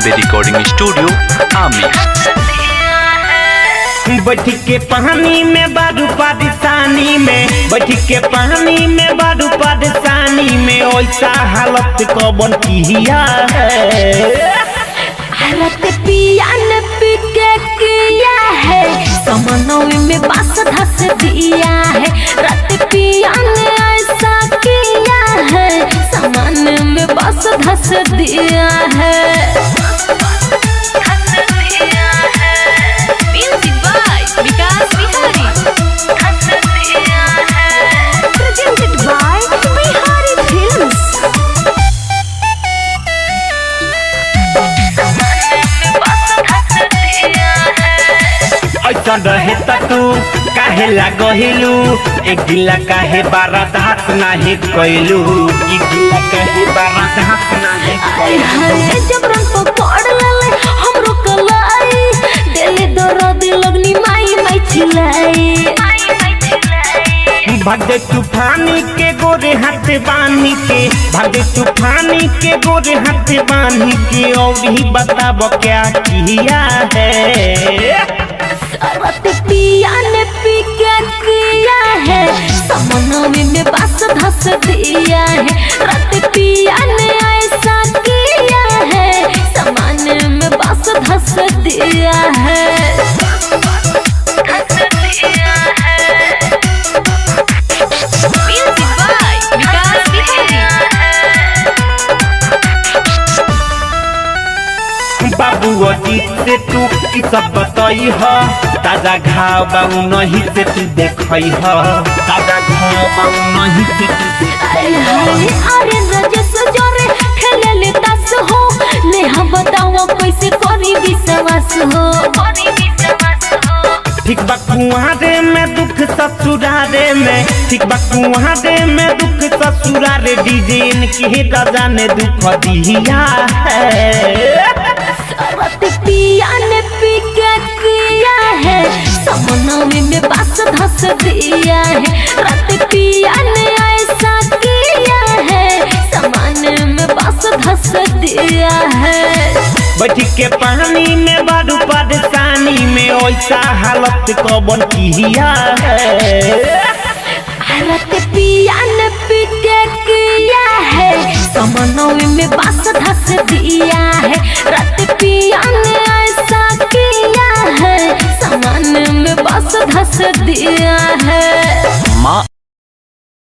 Bombay recording studio आमी। बैठ के पानी में बारू परेशानी में, बैठ के पानी में बारू परेशानी में, ऐसा हालत कौन किया है? हालत पिया ने पी के किया है, समनवी में बस धस दिया है। रात पिया ने ऐसा किया है, सामान में बस धस दिया है। ऐसा रहे तू काहे लागहिलू, एक गिला काहे बारात हाथ नाही कइलू, एक गिला काहे बारात हाथ नाही कइलू। जबरन पकड़ ले हमरो कलाई, दिल दर्द लगनी माई माई चिल्लाई। भागे तूफानी के गोरे हाथ बानी के, भागे तूफानी के गोरे हाथ बानी के, और ही बताब क्या किया है? रात पिया ने पी के किया है, समनवी में बस धस दिया है। रात पिया ने ऐसा किया है, सामान में बस धस दिया है। बाबू अजीत से तू की सब बताई ह, ताजा घाव बाबू नहीं से तू देखई ह, ताजा घाव बाबू नहीं से तू देखई ह। अरे रजस जोरे खेले ले दस हो, ले हम बताओ कैसे करी विश्वास हो। ठीक बा कुंवारे में दुख ससुरारे में, ठीक बा कुंवारे में दुख ससुरारे, डिजाइन की राजा ने दुख दिया है। रात पिया ने पी के किया है, समनवी में बस धस दिया है। रात पिया ने ऐसा किया है, सामान में बस धस दिया है। बैठ के पानी में बारू परेशानी में, ऐसा हालत कौन किया है? हालत पिया ने पी के किया है, समनवी में बस धस दिया है। रात पिया ने ऐसा किया है, सामान में बस धस दिया है।